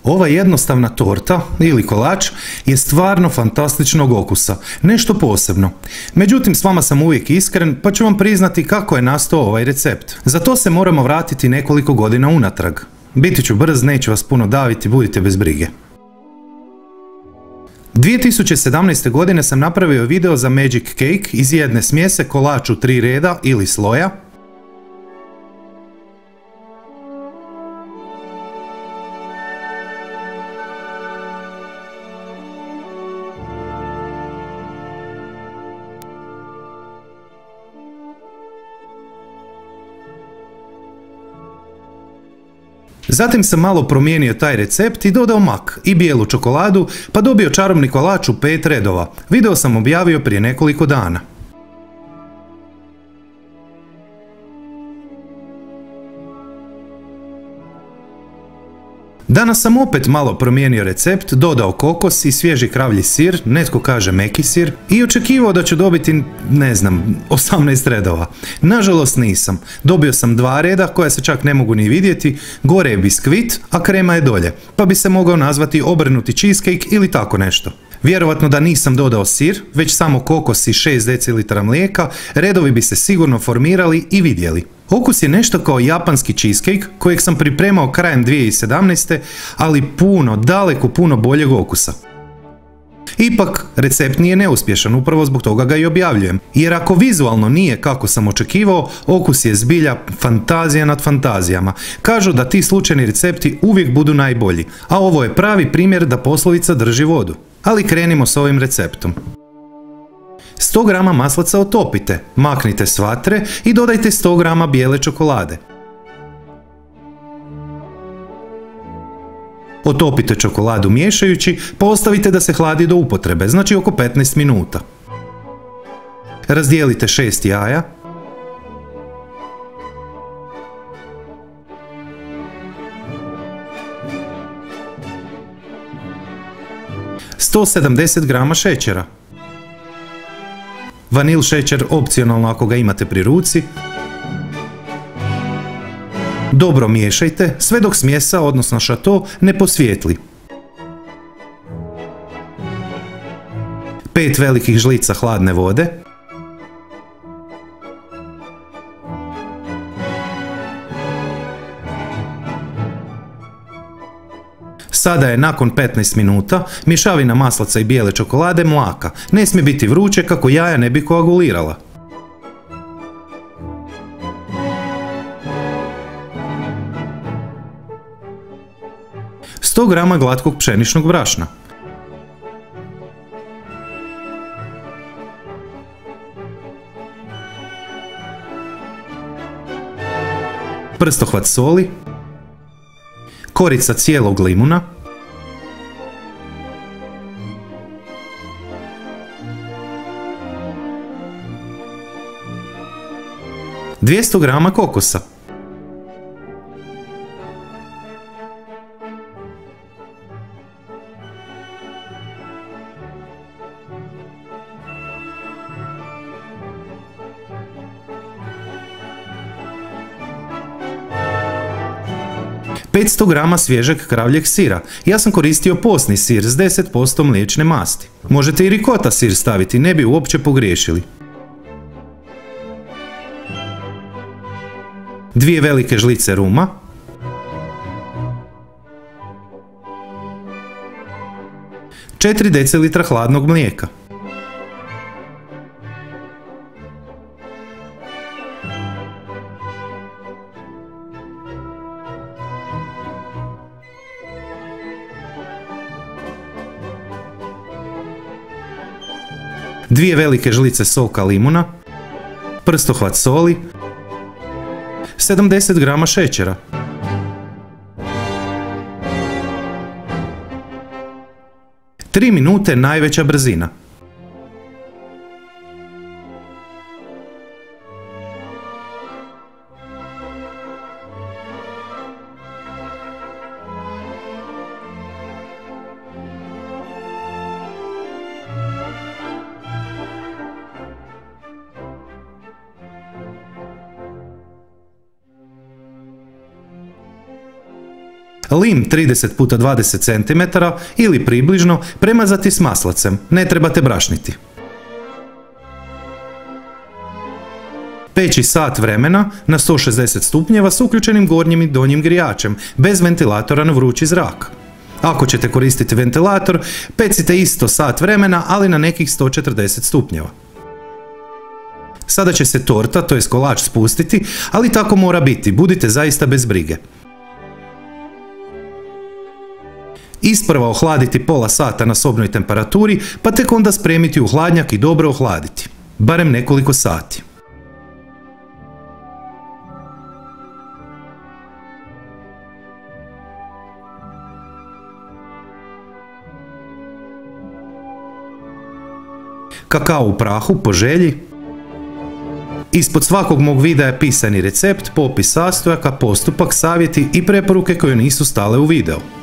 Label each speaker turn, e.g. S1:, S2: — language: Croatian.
S1: Ova jednostavna torta ili kolač je stvarno fantastičnog okusa, nešto posebno. Međutim, s vama sam uvijek iskren pa ću vam priznati kako je nastao ovaj recept. Za to se moramo vratiti nekoliko godina unatrag. Biti ću brz, neću vas puno daviti, budite bez brige. 2017. godine sam napravio video za Magic Cake iz jedne smjese, kolač u 3 reda ili sloja. Zatim sam malo promijenio taj recept i dodao mak i bijelu čokoladu, pa dobio čarobni kolač u 5 redova. Video sam objavio prije nekoliko dana. Danas sam opet malo promijenio recept, dodao kokos i svježi kravlji sir, netko kaže meki sir, i očekivao da ću dobiti, 18 redova. Nažalost nisam. Dobio sam 2 reda koja se čak ne mogu ni vidjeti, gore je biskvit, a krema je dolje, pa bi se mogao nazvati obrnuti cheesecake ili tako nešto. Vjerovatno da nisam dodao sir, već samo kokos i 6 decilitara mlijeka, redovi bi se sigurno formirali i vidjeli. Okus je nešto kao japanski cheesecake kojeg sam pripremao krajem 2017. ali daleko puno boljeg okusa. Ipak, recept nije neuspješan, upravo zbog toga ga i objavljujem. Jer ako vizualno nije kako sam očekivao, okus je zbilja fantazija nad fantazijama. Kažu da ti slučajni recepti uvijek budu najbolji, a ovo je pravi primjer da poslovica drži vodu. Ali krenimo s ovim receptom. 100 g maslaca otopite, maknite s vatre i dodajte 100 g bijele čokolade. Otopite čokoladu miješajući, pa ostavite da se hladi do upotrebe, znači oko 15 minuta. Razdijelite 6 jaja. Sto 70 g šećera. Vanil šećer opcionalno ako ga imate pri ruci. Dobro miješajte sve dok smjesa, odnosno šato, ne posvijetli. 5 velikih žlica hladne vode. Sada je nakon 15 minuta mješavina maslaca i bijele čokolade mlaka. Ne smije biti vruće kako jaja ne bi koagulirala. Sto grama glatkog pšeničnog brašna. Prstohvat soli. Korica cijelog limuna. Dvjesto grama kokosa. Petsto grama svježeg kravljeg sira. Ja sam koristio postni sir s 10% mliječne masti. Možete i rikota sir staviti, ne bi uopće pogriješili. 2 velike žlice ruma. Četiri decilitra hladnog mlijeka. Dvije velike žlice soka limuna, prstohvat soli, 70 grama šećera. Tri minute najveća brzina. Lim 30 x 20 cm ili približno premazati s maslacem, ne trebate brašniti. Peći sat vremena na 160 stupnjeva s uključenim gornjim i donjim grijačem, bez ventilatora na vrući zrak. Ako ćete koristiti ventilator, pecite isto sat vremena, ali na nekih 140 stupnjeva. Sada će se torta, to je kolač, spustiti, ali tako mora biti, budite zaista bez brige. Isprva ohladiti pola sata na sobnoj temperaturi, pa tek onda spremiti u hladnjak i dobro ohladiti, barem nekoliko sati. Kakao u prahu po želji. Ispod svakog mog videa je pisani recept, popis sastojaka, postupak, savjeti i preporuke koje nisu stale u videu.